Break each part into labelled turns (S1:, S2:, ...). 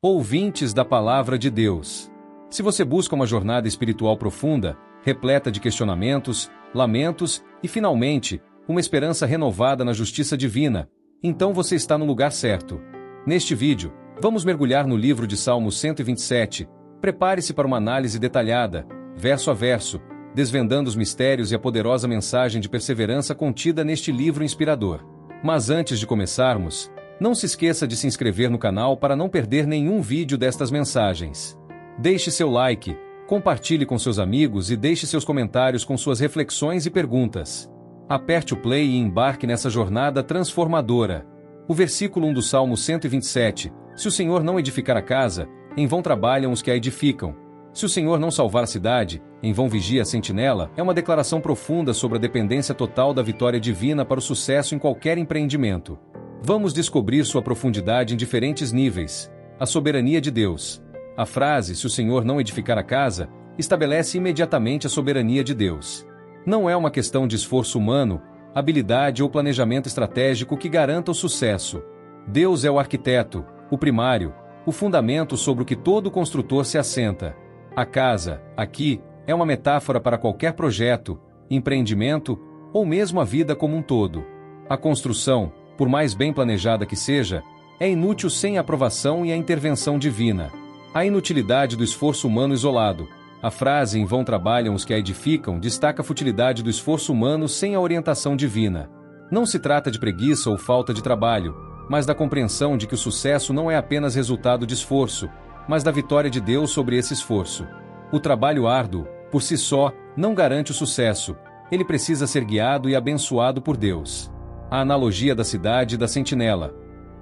S1: ouvintes da Palavra de Deus. Se você busca uma jornada espiritual profunda, repleta de questionamentos, lamentos e, finalmente, uma esperança renovada na justiça divina, então você está no lugar certo. Neste vídeo, vamos mergulhar no livro de Salmos 127. Prepare-se para uma análise detalhada, verso a verso, desvendando os mistérios e a poderosa mensagem de perseverança contida neste livro inspirador. Mas antes de começarmos, não se esqueça de se inscrever no canal para não perder nenhum vídeo destas mensagens. Deixe seu like, compartilhe com seus amigos e deixe seus comentários com suas reflexões e perguntas. Aperte o play e embarque nessa jornada transformadora. O versículo 1 do Salmo 127, se o Senhor não edificar a casa, em vão trabalham os que a edificam. Se o Senhor não salvar a cidade, em vão vigia a sentinela, é uma declaração profunda sobre a dependência total da vitória divina para o sucesso em qualquer empreendimento. Vamos descobrir sua profundidade em diferentes níveis. A soberania de Deus. A frase, se o Senhor não edificar a casa, estabelece imediatamente a soberania de Deus. Não é uma questão de esforço humano, habilidade ou planejamento estratégico que garanta o sucesso. Deus é o arquiteto, o primário, o fundamento sobre o que todo construtor se assenta. A casa, aqui, é uma metáfora para qualquer projeto, empreendimento ou mesmo a vida como um todo. A construção, por mais bem planejada que seja, é inútil sem a aprovação e a intervenção divina. A inutilidade do esforço humano isolado. A frase "em vão trabalham os que a edificam" destaca a futilidade do esforço humano sem a orientação divina. Não se trata de preguiça ou falta de trabalho, mas da compreensão de que o sucesso não é apenas resultado de esforço, mas da vitória de Deus sobre esse esforço. O trabalho árduo, por si só, não garante o sucesso. Ele precisa ser guiado e abençoado por Deus. A analogia da cidade e da sentinela.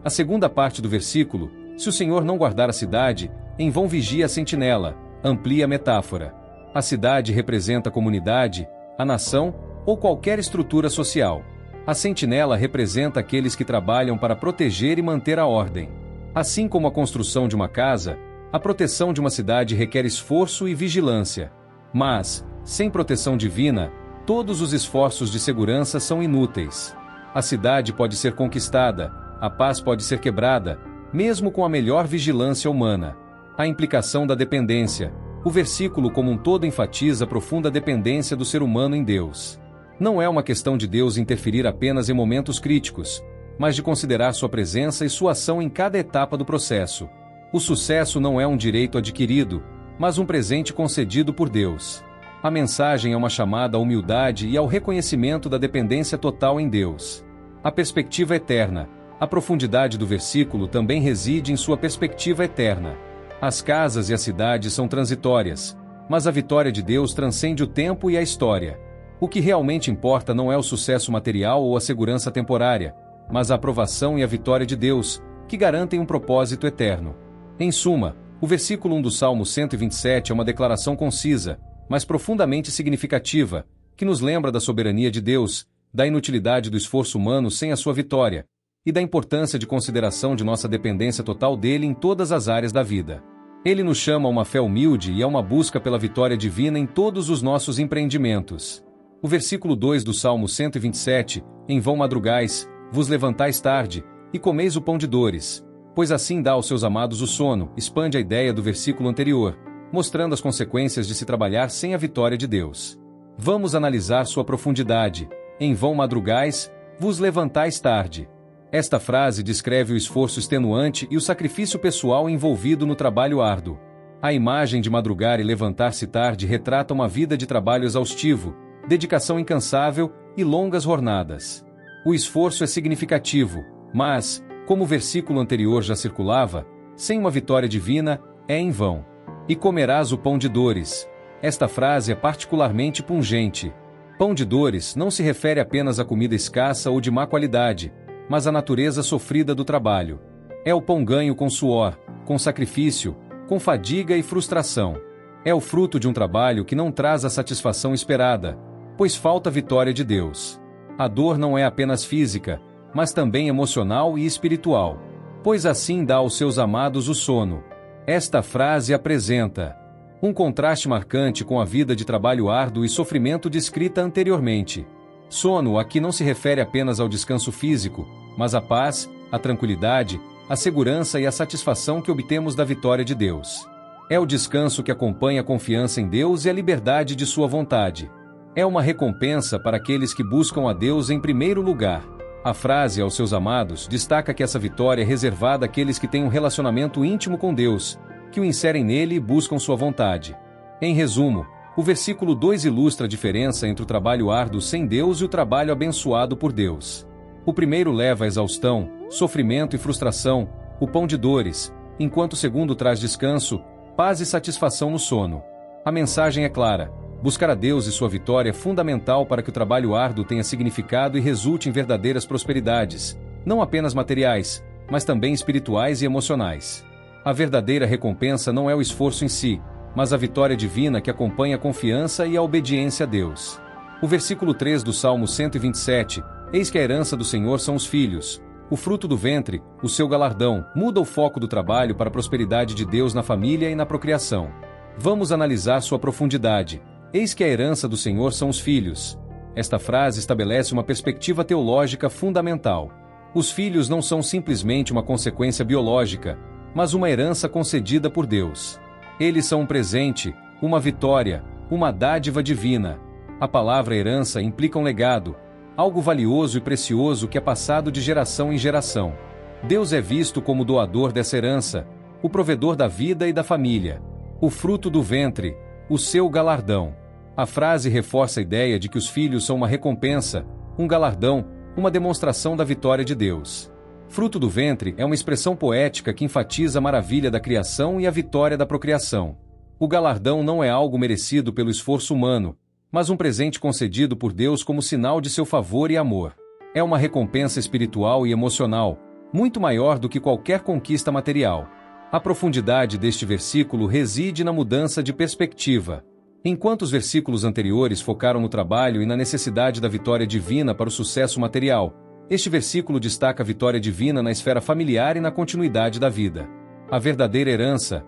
S1: A segunda parte do versículo, se o Senhor não guardar a cidade, em vão vigia a sentinela, amplia a metáfora. A cidade representa a comunidade, a nação ou qualquer estrutura social. A sentinela representa aqueles que trabalham para proteger e manter a ordem. Assim como a construção de uma casa, a proteção de uma cidade requer esforço e vigilância. Mas, sem proteção divina, todos os esforços de segurança são inúteis. A cidade pode ser conquistada, a paz pode ser quebrada, mesmo com a melhor vigilância humana. A implicação da dependência. O versículo como um todo enfatiza a profunda dependência do ser humano em Deus. Não é uma questão de Deus interferir apenas em momentos críticos, mas de considerar sua presença e sua ação em cada etapa do processo. O sucesso não é um direito adquirido, mas um presente concedido por Deus. A mensagem é uma chamada à humildade e ao reconhecimento da dependência total em Deus. A perspectiva eterna. A profundidade do versículo também reside em sua perspectiva eterna. As casas e as cidades são transitórias, mas a vitória de Deus transcende o tempo e a história. O que realmente importa não é o sucesso material ou a segurança temporária, mas a aprovação e a vitória de Deus, que garantem um propósito eterno. Em suma, o versículo 1 do Salmo 127 é uma declaração concisa, mas profundamente significativa, que nos lembra da soberania de Deus, da inutilidade do esforço humano sem a sua vitória, e da importância de consideração de nossa dependência total dele em todas as áreas da vida. Ele nos chama a uma fé humilde e a uma busca pela vitória divina em todos os nossos empreendimentos. O versículo 2 do Salmo 127, em vão madrugais, vos levantais tarde, e comeis o pão de dores, pois assim dá aos seus amados o sono, expande a ideia do versículo anterior, mostrando as consequências de se trabalhar sem a vitória de Deus. Vamos analisar sua profundidade. Em vão madrugais, vos levantais tarde. Esta frase descreve o esforço extenuante e o sacrifício pessoal envolvido no trabalho árduo. A imagem de madrugar e levantar-se tarde retrata uma vida de trabalho exaustivo, dedicação incansável e longas jornadas. O esforço é significativo, mas, como o versículo anterior já circulava, sem uma vitória divina, é em vão. E comerás o pão de dores. Esta frase é particularmente pungente. Pão de dores não se refere apenas à comida escassa ou de má qualidade, mas à natureza sofrida do trabalho. É o pão ganho com suor, com sacrifício, com fadiga e frustração. É o fruto de um trabalho que não traz a satisfação esperada, pois falta a vitória de Deus. A dor não é apenas física, mas também emocional e espiritual, pois assim dá aos seus amados o sono. Esta frase apresenta um contraste marcante com a vida de trabalho árduo e sofrimento descrita anteriormente. Sono aqui não se refere apenas ao descanso físico, mas à paz, à tranquilidade, a segurança e a satisfação que obtemos da vitória de Deus. É o descanso que acompanha a confiança em Deus e a liberdade de sua vontade. É uma recompensa para aqueles que buscam a Deus em primeiro lugar. A frase aos seus amados destaca que essa vitória é reservada àqueles que têm um relacionamento íntimo com Deus, que o inserem nele e buscam sua vontade. Em resumo, o versículo 2 ilustra a diferença entre o trabalho árduo sem Deus e o trabalho abençoado por Deus. O primeiro leva a exaustão, sofrimento e frustração, o pão de dores, enquanto o segundo traz descanso, paz e satisfação no sono. A mensagem é clara: buscar a Deus e sua vitória é fundamental para que o trabalho árduo tenha significado e resulte em verdadeiras prosperidades, não apenas materiais, mas também espirituais e emocionais. A verdadeira recompensa não é o esforço em si, mas a vitória divina que acompanha a confiança e a obediência a Deus. O versículo 3 do Salmo 127, eis que a herança do Senhor são os filhos, o fruto do ventre, o seu galardão, muda o foco do trabalho para a prosperidade de Deus na família e na procriação. Vamos analisar sua profundidade. Eis que a herança do Senhor são os filhos. Esta frase estabelece uma perspectiva teológica fundamental. Os filhos não são simplesmente uma consequência biológica, mas uma herança concedida por Deus. Eles são um presente, uma vitória, uma dádiva divina. A palavra herança implica um legado, algo valioso e precioso que é passado de geração em geração. Deus é visto como o doador dessa herança, o provedor da vida e da família, o fruto do ventre, o seu galardão. A frase reforça a ideia de que os filhos são uma recompensa, um galardão, uma demonstração da vitória de Deus. Fruto do ventre é uma expressão poética que enfatiza a maravilha da criação e a vitória da procriação. O galardão não é algo merecido pelo esforço humano, mas um presente concedido por Deus como sinal de seu favor e amor. É uma recompensa espiritual e emocional, muito maior do que qualquer conquista material. A profundidade deste versículo reside na mudança de perspectiva. Enquanto os versículos anteriores focaram no trabalho e na necessidade da vitória divina para o sucesso material, este versículo destaca a vitória divina na esfera familiar e na continuidade da vida. A verdadeira herança,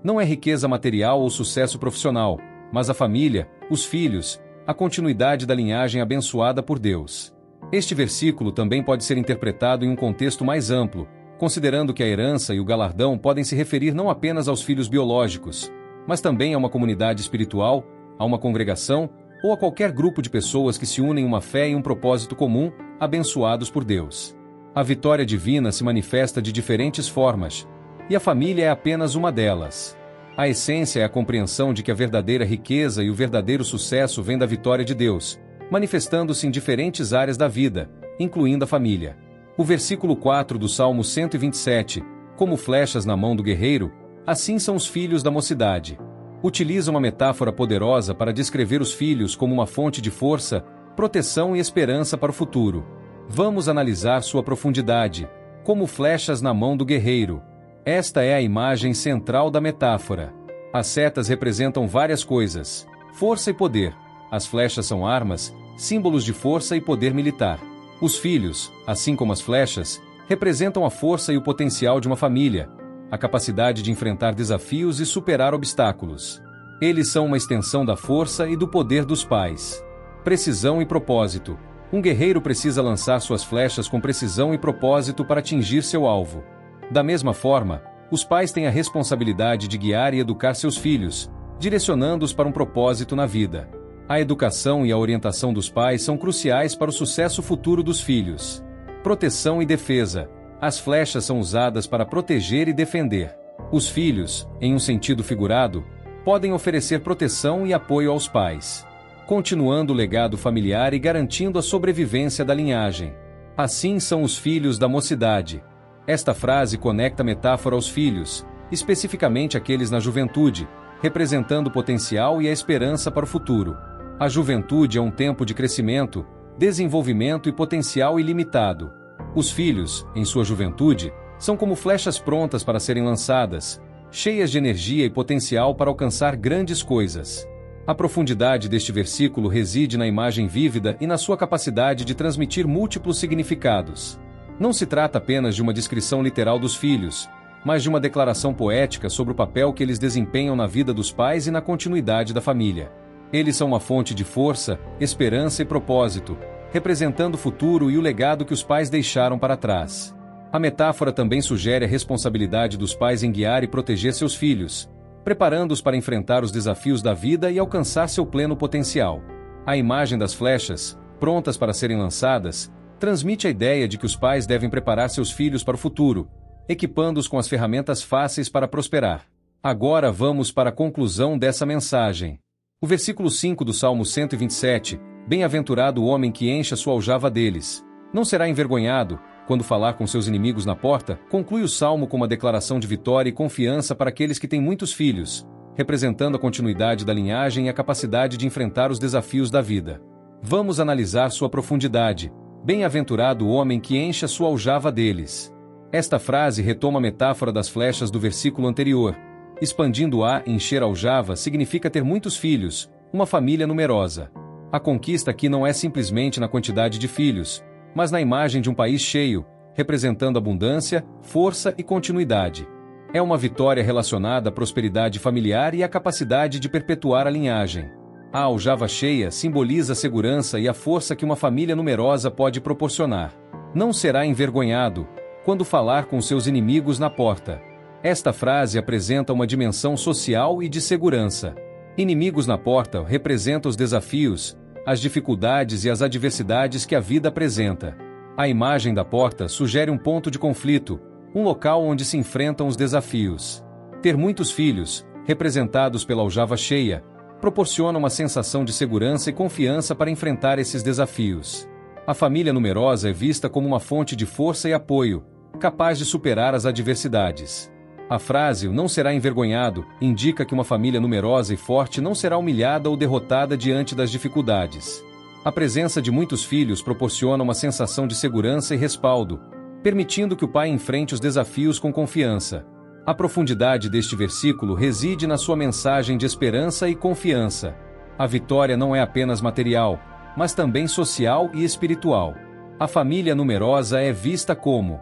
S1: não é riqueza material ou sucesso profissional, mas a família, os filhos, a continuidade da linhagem abençoada por Deus. Este versículo também pode ser interpretado em um contexto mais amplo, considerando que a herança e o galardão podem se referir não apenas aos filhos biológicos, mas também a uma comunidade espiritual, a uma congregação ou a qualquer grupo de pessoas que se unem em uma fé e um propósito comum, abençoados por Deus. A vitória divina se manifesta de diferentes formas, e a família é apenas uma delas. A essência é a compreensão de que a verdadeira riqueza e o verdadeiro sucesso vêm da vitória de Deus, manifestando-se em diferentes áreas da vida, incluindo a família. O versículo 4 do Salmo 127, como flechas na mão do guerreiro, assim são os filhos da mocidade. Utiliza uma metáfora poderosa para descrever os filhos como uma fonte de força, proteção e esperança para o futuro. Vamos analisar sua profundidade, como flechas na mão do guerreiro. Esta é a imagem central da metáfora. As setas representam várias coisas: força e poder. As flechas são armas, símbolos de força e poder militar. Os filhos, assim como as flechas, representam a força e o potencial de uma família, a capacidade de enfrentar desafios e superar obstáculos. Eles são uma extensão da força e do poder dos pais. Precisão e propósito. Um guerreiro precisa lançar suas flechas com precisão e propósito para atingir seu alvo. Da mesma forma, os pais têm a responsabilidade de guiar e educar seus filhos, direcionando-os para um propósito na vida. A educação e a orientação dos pais são cruciais para o sucesso futuro dos filhos. Proteção e defesa. As flechas são usadas para proteger e defender. Os filhos, em um sentido figurado, podem oferecer proteção e apoio aos pais, continuando o legado familiar e garantindo a sobrevivência da linhagem. Assim são os filhos da mocidade. Esta frase conecta a metáfora aos filhos, especificamente aqueles na juventude, representando o potencial e a esperança para o futuro. A juventude é um tempo de crescimento, desenvolvimento e potencial ilimitado. Os filhos, em sua juventude, são como flechas prontas para serem lançadas, cheias de energia e potencial para alcançar grandes coisas. A profundidade deste versículo reside na imagem vívida e na sua capacidade de transmitir múltiplos significados. Não se trata apenas de uma descrição literal dos filhos, mas de uma declaração poética sobre o papel que eles desempenham na vida dos pais e na continuidade da família. Eles são uma fonte de força, esperança e propósito, representando o futuro e o legado que os pais deixaram para trás. A metáfora também sugere a responsabilidade dos pais em guiar e proteger seus filhos, preparando-os para enfrentar os desafios da vida e alcançar seu pleno potencial. A imagem das flechas, prontas para serem lançadas, transmite a ideia de que os pais devem preparar seus filhos para o futuro, equipando-os com as ferramentas fáceis para prosperar. Agora vamos para a conclusão dessa mensagem. O versículo 5 do Salmo 127, bem-aventurado o homem que enche a sua aljava deles. Não será envergonhado, quando falar com seus inimigos na porta, conclui o Salmo com uma declaração de vitória e confiança para aqueles que têm muitos filhos, representando a continuidade da linhagem e a capacidade de enfrentar os desafios da vida. Vamos analisar sua profundidade. Bem-aventurado o homem que enche a sua aljava deles. Esta frase retoma a metáfora das flechas do versículo anterior. Expandindo a encher a aljava significa ter muitos filhos, uma família numerosa. A conquista aqui não é simplesmente na quantidade de filhos, mas na imagem de um país cheio, representando abundância, força e continuidade. É uma vitória relacionada à prosperidade familiar e à capacidade de perpetuar a linhagem. A aljava cheia simboliza a segurança e a força que uma família numerosa pode proporcionar. Não será envergonhado quando falar com seus inimigos na porta. Esta frase apresenta uma dimensão social e de segurança. Inimigos na porta representa os desafios, as dificuldades e as adversidades que a vida apresenta. A imagem da porta sugere um ponto de conflito, um local onde se enfrentam os desafios. Ter muitos filhos, representados pela aljava cheia, proporciona uma sensação de segurança e confiança para enfrentar esses desafios. A família numerosa é vista como uma fonte de força e apoio, capaz de superar as adversidades. A frase "não será envergonhado" indica que uma família numerosa e forte não será humilhada ou derrotada diante das dificuldades. A presença de muitos filhos proporciona uma sensação de segurança e respaldo, permitindo que o pai enfrente os desafios com confiança. A profundidade deste versículo reside na sua mensagem de esperança e confiança. A vitória não é apenas material, mas também social e espiritual. A família numerosa é vista como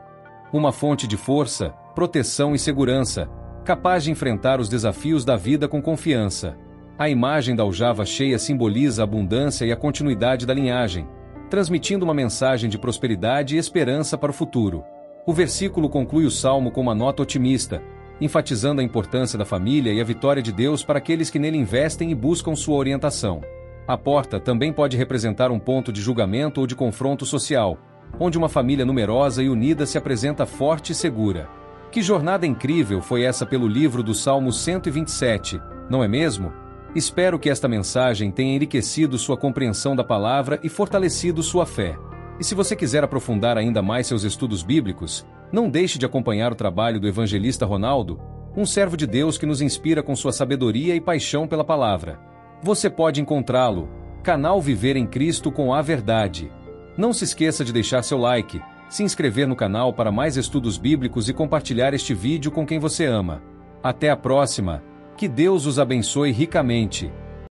S1: uma fonte de força, proteção e segurança, capaz de enfrentar os desafios da vida com confiança. A imagem da aljava cheia simboliza a abundância e a continuidade da linhagem, transmitindo uma mensagem de prosperidade e esperança para o futuro. O versículo conclui o salmo com uma nota otimista, enfatizando a importância da família e a vitória de Deus para aqueles que nele investem e buscam sua orientação. A porta também pode representar um ponto de julgamento ou de confronto social, onde uma família numerosa e unida se apresenta forte e segura. Que jornada incrível foi essa pelo livro do Salmo 127, não é mesmo? Espero que esta mensagem tenha enriquecido sua compreensão da palavra e fortalecido sua fé. E se você quiser aprofundar ainda mais seus estudos bíblicos, não deixe de acompanhar o trabalho do evangelista Ronaldo, um servo de Deus que nos inspira com sua sabedoria e paixão pela palavra. Você pode encontrá-lo, canal Viver em Cristo com a Verdade. Não se esqueça de deixar seu like, se inscrever no canal para mais estudos bíblicos e compartilhar este vídeo com quem você ama. Até a próxima. Que Deus os abençoe ricamente.